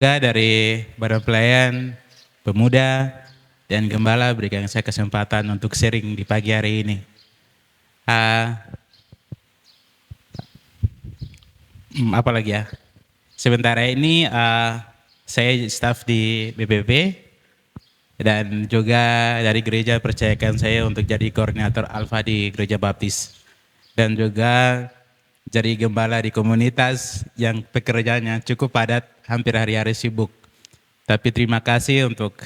Juga dari Badan Pelayan Pemuda dan Gembala berikan saya kesempatan untuk sharing di pagi hari ini. Apa lagi ya? Sementara ini saya staf di BPP dan juga dari gereja percayakan saya untuk jadi koordinator Alfa di Gereja Baptis dan juga jadi gembala di komunitas yang pekerjaannya cukup padat, hampir hari-hari sibuk. Tapi terima kasih untuk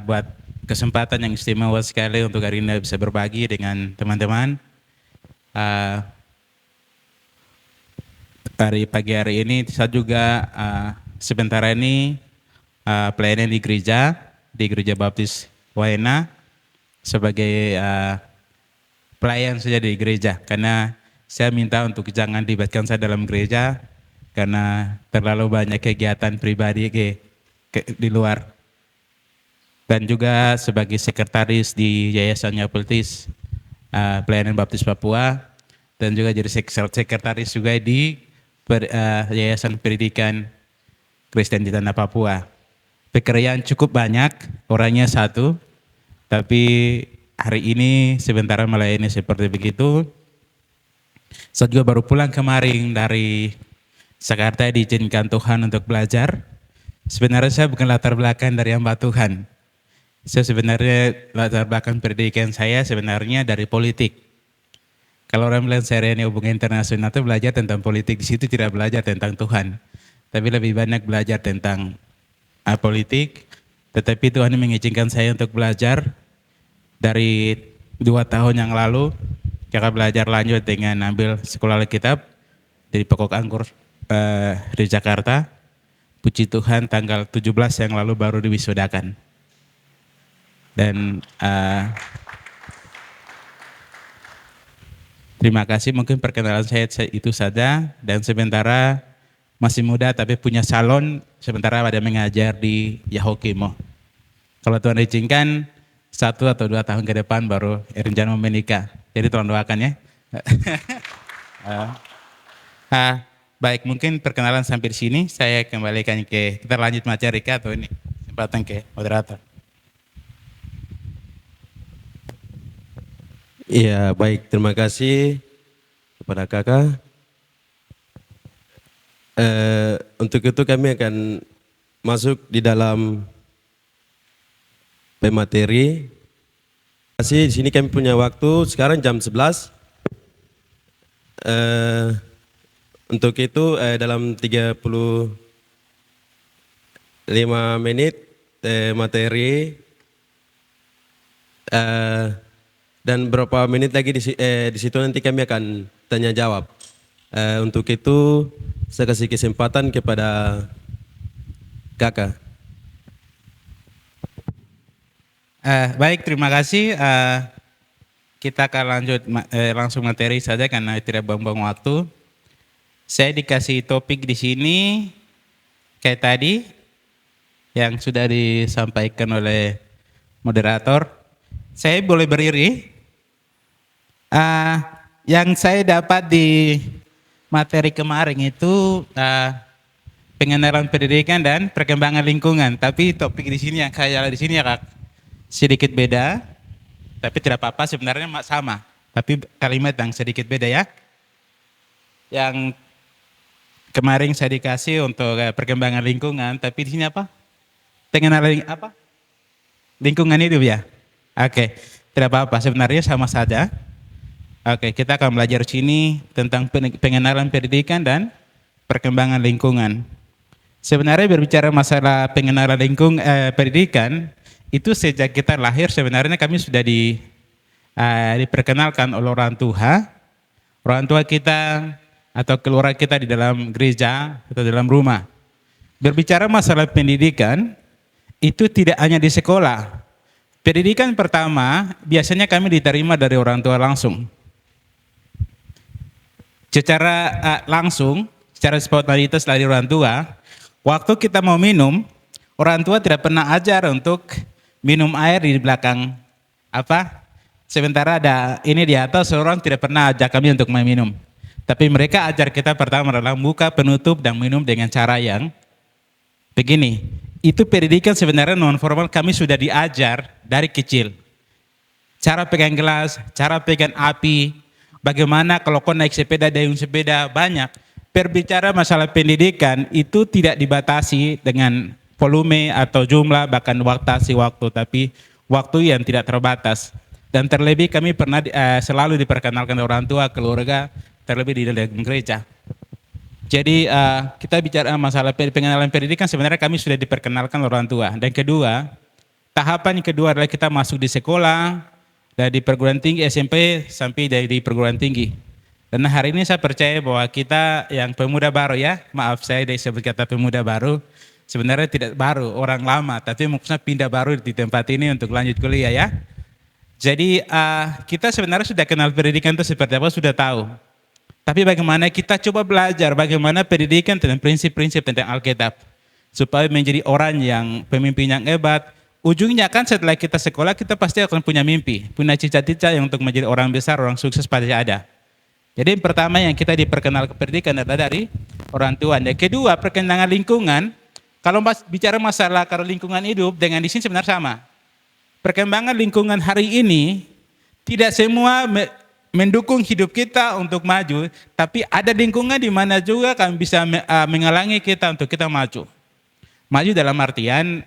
buat kesempatan yang istimewa sekali untuk hari ini bisa berbagi dengan teman-teman. Hari pagi hari ini saya juga sebentar ini pelayanan di Gereja Baptis Waena sebagai pelayan saja di gereja, karena saya minta untuk jangan libatkan saya dalam gereja karena terlalu banyak kegiatan pribadi di luar. Dan juga sebagai sekretaris di Yayasan Yapultis Pelayanan Baptis Papua, dan juga jadi sekretaris juga di Yayasan Pendidikan Kristen di Tanah Papua. Pekerjaan cukup banyak, orangnya satu, tapi hari ini sementara melayani seperti begitu. Saya juga baru pulang kemarin dari Jakarta, diizinkan Tuhan untuk belajar. Sebenarnya saya bukan latar belakang dari hamba Tuhan. Saya sebenarnya latar belakang pendidikan saya sebenarnya dari politik. Kalau orang bilang saya ini hubungan internasional itu belajar tentang politik, di situ tidak belajar tentang Tuhan, tapi lebih banyak belajar tentang politik. Tetapi Tuhan mengizinkan saya untuk belajar dari 2 tahun yang lalu. Cara belajar lanjut dengan ambil sekolah Alkitab dari Pokok Anggur di Jakarta. Puji Tuhan tanggal 17 yang lalu baru diwisudakan. Dan terima kasih, mungkin perkenalan saya itu saja. Dan sementara masih muda tapi punya salon, sementara ada mengajar di Yahokimo. Kalau Tuhan izinkan 1 atau 2 tahun ke depan baru rencana menikah. Jadi tolong doakan ya. Baik, mungkin perkenalan sampai di sini. Saya kembalikan kita lanjut materi atau ini kesempatan ke moderator. Iya, baik. Terima kasih kepada kakak. Untuk itu kami akan masuk di dalam pemateri. Di sini kami punya waktu sekarang jam 11. Untuk itu dalam 35 menit materi. Dan berapa menit lagi di situ nanti kami akan tanya jawab. Untuk itu saya kasih kesempatan kepada kakak. Baik, terima kasih. Kita akan lanjut langsung materi saja karena tidak buang-buang waktu. Saya dikasih topik di sini kayak tadi yang sudah disampaikan oleh moderator. Saya boleh berdiri. Yang saya dapat di materi kemarin itu pengenalan pendidikan dan perkembangan lingkungan. Tapi topik di sini yang kayak di sini ya Kak, sedikit beda. Tapi tidak apa-apa, sebenarnya sama. Tapi kalimat yang sedikit beda ya. Yang kemarin saya dikasih untuk perkembangan lingkungan, tapi di sini apa? Pengenalan apa? Lingkungan hidup ya. Oke, tidak apa-apa, sebenarnya sama saja. Oke, kita akan belajar sini tentang pengenalan pendidikan dan perkembangan lingkungan. Sebenarnya berbicara masalah pengenalan pendidikan, itu sejak kita lahir sebenarnya kami sudah diperkenalkan oleh orang tua kita atau keluarga kita di dalam gereja atau dalam rumah. Berbicara masalah pendidikan, itu tidak hanya di sekolah. Pendidikan pertama biasanya kami diterima dari orang tua langsung. Secara langsung, secara spontanitas dari orang tua, waktu kita mau minum, orang tua tidak pernah ajar untuk minum air di belakang sementara ada ini di atas, orang tidak pernah ajak kami untuk meminum. Tapi mereka ajar kita pertama adalah buka, penutup, dan minum dengan cara yang Begini, itu pendidikan sebenarnya non formal kami sudah diajar dari kecil. Cara pegang gelas, cara pegang api, bagaimana kalau kau naik sepeda, dayung sepeda, banyak. Berbicara masalah pendidikan itu tidak dibatasi dengan volume atau jumlah, bahkan waktu, tapi waktu yang tidak terbatas. Dan terlebih kami pernah selalu diperkenalkan orang tua, keluarga, terlebih di dalam gereja. Jadi kita bicara masalah pengenalan pendidikan, sebenarnya kami sudah diperkenalkan orang tua. Dan kedua, tahapan yang kedua adalah kita masuk di sekolah, dari perguruan tinggi SMP sampai dari perguruan tinggi. Dan hari ini saya percaya bahwa kita yang pemuda baru ya, maaf saya disebut kata pemuda baru, sebenarnya tidak baru, orang lama, tapi maksudnya pindah baru di tempat ini untuk lanjut kuliah ya. Jadi kita sebenarnya sudah kenal pendidikan itu seperti apa, sudah tahu. Tapi bagaimana kita coba belajar bagaimana pendidikan tentang prinsip-prinsip tentang Alkitab. Supaya menjadi orang yang pemimpin yang hebat. Ujungnya kan setelah kita sekolah kita pasti akan punya mimpi. Punya cita-cita yang untuk menjadi orang besar, orang sukses pasti ada. Jadi yang pertama yang kita diperkenalkan pendidikan adalah dari orang tua. Yang kedua perkembangan lingkungan. Kalau bicara masalah kalau lingkungan hidup dengan di sini sebenarnya sama. Perkembangan lingkungan hari ini tidak semua mendukung hidup kita untuk maju, tapi ada lingkungan di mana juga kan bisa menghalangi kita untuk kita maju. Maju dalam artian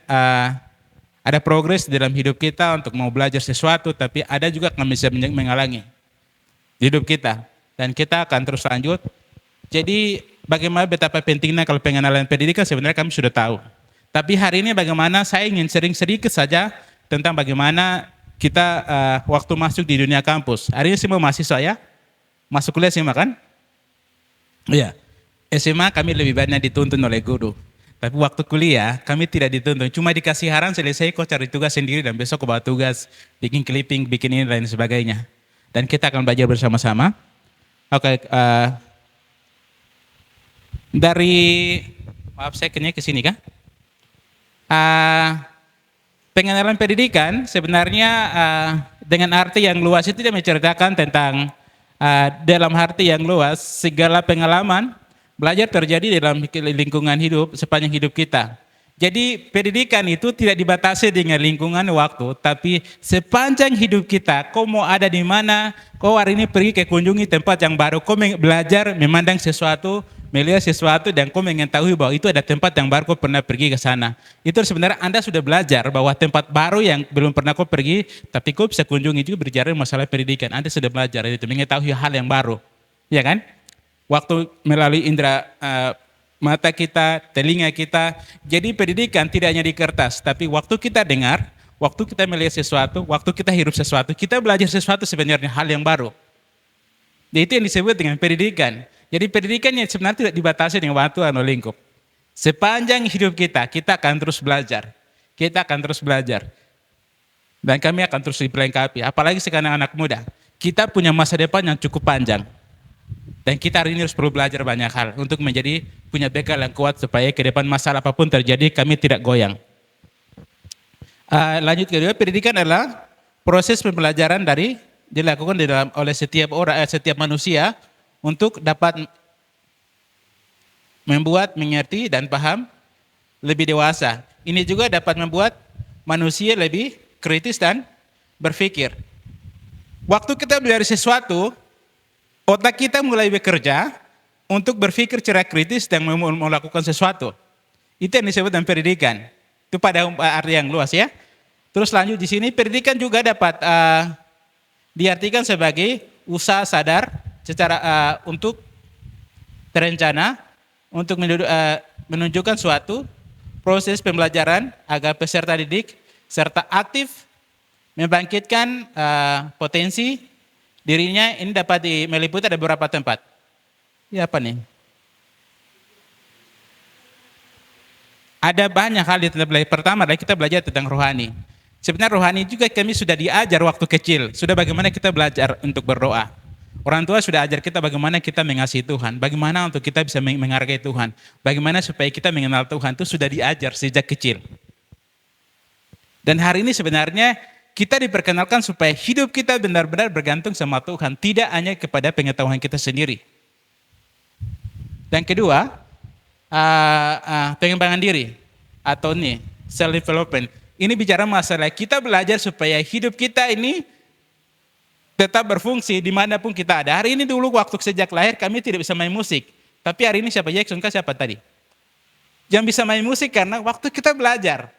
ada progres dalam hidup kita untuk mau belajar sesuatu, tapi ada juga yang bisa menghalangi hidup kita. Dan kita akan terus lanjut. Jadi bagaimana betapa pentingnya kalau pengenalan pendidikan sebenarnya kami sudah tahu. Tapi hari ini bagaimana saya ingin sering sedikit saja tentang bagaimana kita waktu masuk di dunia kampus. Hari ini semua mahasiswa ya, masuk kuliah SMA kan? Iya, SMA kami lebih banyak dituntun oleh guru. Tapi waktu kuliah kami tidak dituntun, cuma dikasih haran selesai kau cari tugas sendiri dan besok kau bawa tugas, bikin clipping, bikin ini dan sebagainya. Dan kita akan belajar bersama-sama. Oke, dari maaf saya kayaknya ke sini kah? Pengenalan pendidikan sebenarnya dengan arti yang luas itu dia menceritakan tentang dalam arti yang luas segala pengalaman belajar terjadi dalam lingkungan hidup sepanjang hidup kita. Jadi pendidikan itu tidak dibatasi dengan lingkungan waktu, tapi sepanjang hidup kita, kau mau ada di mana, kau hari ini pergi ke kunjungi tempat yang baru, kau belajar memandang sesuatu, melihat sesuatu, dan kau mengetahui bahwa itu ada tempat yang baru, kau pernah pergi ke sana. Itu sebenarnya Anda sudah belajar bahwa tempat baru yang belum pernah kau pergi, tapi kau bisa kunjungi juga berbicara masalah pendidikan. Anda sudah belajar itu, mengetahui hal yang baru, ya kan? Waktu melalui indera mata kita, telinga kita. Jadi pendidikan tidak hanya di kertas, tapi waktu kita dengar, waktu kita melihat sesuatu, waktu kita hirup sesuatu, kita belajar sesuatu sebenarnya hal yang baru. Jadi itu yang disebut dengan pendidikan. Jadi pendidikan yang sebenarnya tidak dibatasi dengan waktu atau lingkup. Sepanjang hidup kita, kita akan terus belajar. Kita akan terus belajar. Dan kami akan terus diperlengkapi. Apalagi sekarang anak muda. Kita punya masa depan yang cukup panjang. Dan kita hari ini harus perlu belajar banyak hal untuk menjadi punya bekal yang kuat supaya ke depan masalah apapun terjadi kami tidak goyang. Lanjut kedua, pendidikan adalah proses pembelajaran dilakukan oleh setiap orang, setiap manusia untuk dapat membuat, mengerti dan paham lebih dewasa. Ini juga dapat membuat manusia lebih kritis dan berpikir. Waktu kita belajar sesuatu, otak kita mulai bekerja untuk berpikir secara kritis dan melakukan sesuatu. Itu yang disebut dengan pendidikan. Itu pada arti yang luas ya. Terus lanjut di sini, pendidikan juga dapat diartikan sebagai usaha sadar secara untuk terencana untuk menunjukkan suatu proses pembelajaran agar peserta didik serta aktif membangkitkan potensi dirinya. Ini dapat meliputi ada beberapa tempat. Ya apa nih? Ada banyak hal yang kita belajar. Pertama adalah kita belajar tentang rohani. Sebenarnya rohani juga kami sudah diajar waktu kecil. Sudah bagaimana kita belajar untuk berdoa. Orang tua sudah ajar kita bagaimana kita mengasihi Tuhan. Bagaimana untuk kita bisa menghargai Tuhan. Bagaimana supaya kita mengenal Tuhan. Itu sudah diajar sejak kecil. Dan hari ini sebenarnya kita diperkenalkan supaya hidup kita benar-benar bergantung sama Tuhan. Tidak hanya kepada pengetahuan kita sendiri. Dan kedua, pengembangan diri. atau nih self development. Ini bicara masalah kita belajar supaya hidup kita ini tetap berfungsi dimanapun kita ada. Hari ini dulu waktu sejak lahir kami tidak bisa main musik. Tapi hari ini siapa Jackson siapa tadi? Yang bisa main musik karena waktu kita belajar.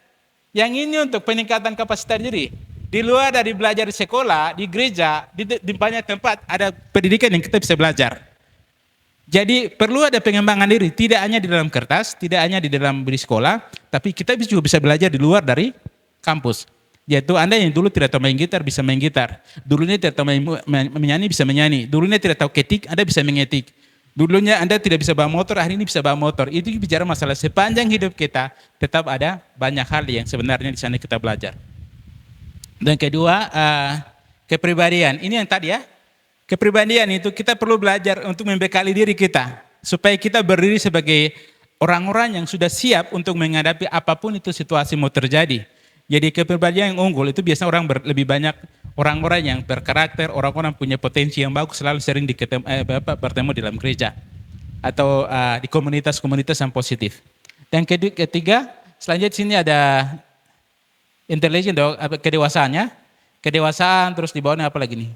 Yang ini untuk peningkatan kapasitas diri. Di luar dari belajar di sekolah, di gereja, di banyak tempat ada pendidikan yang kita bisa belajar. Jadi perlu ada pengembangan diri, tidak hanya di dalam kertas, tidak hanya di dalam di sekolah, tapi kita juga bisa belajar di luar dari kampus. Yaitu Anda yang dulu tidak tahu main gitar, bisa main gitar. Dulunya tidak tahu menyanyi, bisa menyanyi. Dulunya tidak tahu ketik, Anda bisa mengetik. Dulunya Anda tidak bisa bawa motor, hari ini bisa bawa motor. Itu bicara masalah sepanjang hidup kita, tetap ada banyak hal yang sebenarnya di sana kita belajar. Dan kedua, kepribadian. Ini yang tadi ya, kepribadian itu kita perlu belajar untuk membekali diri kita. Supaya kita berdiri sebagai orang-orang yang sudah siap untuk menghadapi apapun itu situasi mau terjadi. Jadi kepribadian yang unggul itu biasanya lebih banyak orang-orang yang berkarakter, orang-orang punya potensi yang bagus, selalu sering bertemu di dalam gereja atau di komunitas-komunitas yang positif. Dan ketiga, selanjutnya di sini ada intelligence, kedewasaannya, kedewasaan terus di bawahnya apa lagi nih?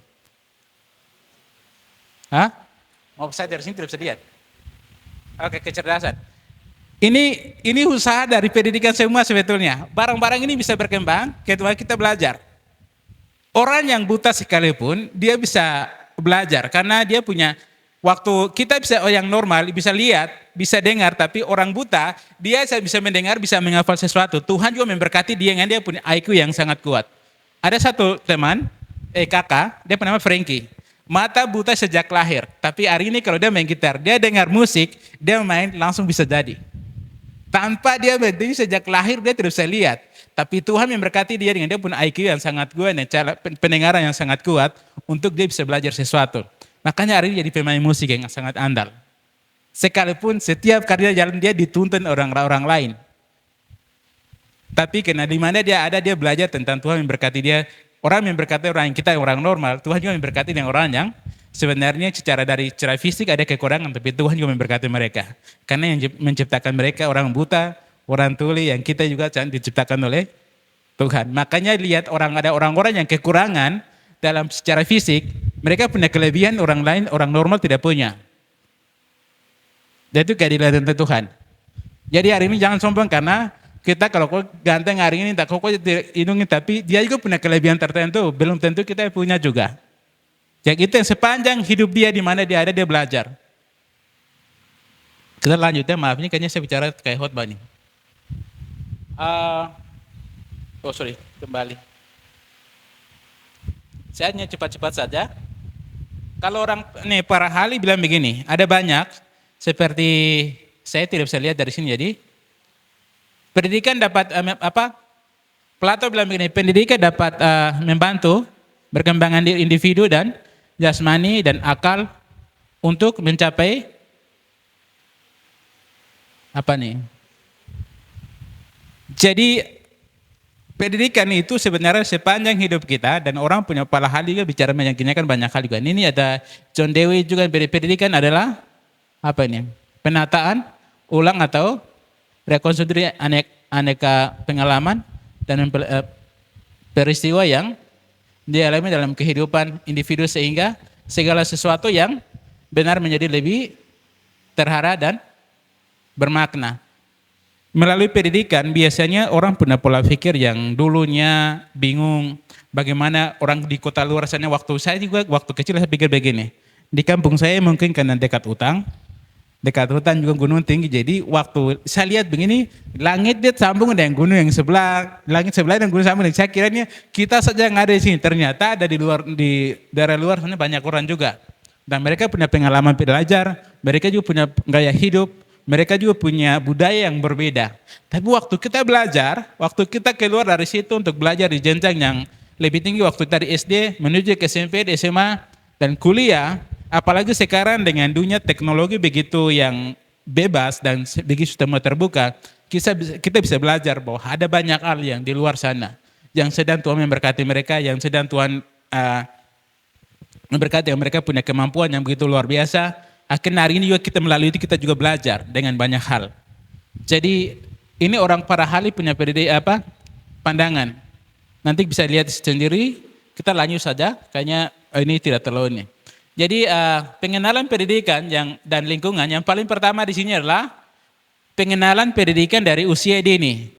Hah? Mau saya dari sini tidak bisa lihat. Oke, kecerdasan. Ini usaha dari pendidikan semua sebetulnya. Barang-barang ini bisa berkembang ketika kita belajar. Orang yang buta sekalipun dia bisa belajar karena dia punya waktu. Kita bisa yang normal bisa lihat, bisa dengar, tapi orang buta dia bisa mendengar, bisa menghafal sesuatu. Tuhan juga memberkati dia dengan dia punya IQ yang sangat kuat. Ada satu teman, kakak, dia bernama Frankie. Mata buta sejak lahir, tapi hari ini kalau dia main gitar, dia dengar musik, dia main langsung bisa jadi. Tanpa dia berdiri sejak lahir dia tidak bisa lihat. Tapi Tuhan memberkati dia dengan dia punya IQ yang sangat kuat dan cara pendengaran yang sangat kuat untuk dia bisa belajar sesuatu. Makanya hari ini jadi pemain musik yang sangat andal. Sekalipun setiap karya jalan dia dituntun orang-orang lain. Tapi karena di mana dia ada dia belajar tentang Tuhan memberkati dia. Orang memberkati orang kita orang normal, Tuhan juga memberkati dengan orang yang sebenarnya secara fisik ada kekurangan, tapi Tuhan juga memberkati mereka. Karena yang menciptakan mereka orang buta, orang tuli, yang kita juga diciptakan oleh Tuhan. Makanya lihat ada orang-orang yang kekurangan dalam secara fisik, mereka punya kelebihan orang lain, orang normal tidak punya. Dan itu keadilan dari Tuhan. Jadi hari ini jangan sombong karena kita kalau kau ganteng hari ini, tak kau hidungin, tapi dia juga punya kelebihan tertentu, belum tentu kita punya juga. Yang itu yang sepanjang hidup dia di mana dia ada dia belajar. Kita lanjutnya, maaf ini kayaknya saya bicara kayak khotbah nih. Kembali. Saya hanya cepat-cepat saja. Kalau orang para ahli bilang begini, ada banyak seperti saya tidak bisa lihat dari sini jadi pendidikan dapat Plato bilang begini, pendidikan dapat membantu perkembangan diri individu dan jasmani dan akal untuk mencapai Jadi pendidikan itu sebenarnya sepanjang hidup kita dan orang punya kepala hal juga bicara meyakinkan banyak hal juga. Ini ada John Dewey juga, pendidikan adalah penataan ulang atau rekonstruksi aneka pengalaman dan peristiwa yang dialami dalam kehidupan individu sehingga segala sesuatu yang benar menjadi lebih terarah dan bermakna. Melalui pendidikan biasanya orang punya pola pikir yang dulunya bingung bagaimana orang di kota luar sana. Waktu kecil saya pikir begini, di kampung saya mungkin karena dekat hutan juga gunung tinggi, jadi waktu saya lihat begini langit dia sambung dengan gunung yang sebelah, langit sebelah dan gunung sambung. Saya kiranya kita saja yang ada di sini, ternyata ada di daerah luar sana banyak orang juga dan mereka punya pengalaman belajar, mereka juga punya gaya hidup, mereka juga punya budaya yang berbeda. Tapi waktu kita belajar, waktu kita keluar dari situ untuk belajar di jenjang yang lebih tinggi, waktu dari SD menuju ke SMP, SMA dan kuliah, apalagi sekarang dengan dunia teknologi begitu yang bebas dan begitu semua terbuka, kita bisa belajar bahwa ada banyak hal yang di luar sana yang sedang Tuhan memberkati mereka, yang sedang Tuhan memberkati, yang mereka punya kemampuan yang begitu luar biasa. Akhirnya hari ini juga kita melalui itu kita juga belajar dengan banyak hal. Jadi Ini orang para ahli punya pandangan. Nanti bisa lihat sendiri. Kita lanjut saja. Kayaknya ini tidak terlalu ini. Jadi pengenalan pendidikan dan lingkungan yang paling pertama di sini adalah pengenalan pendidikan dari usia dini.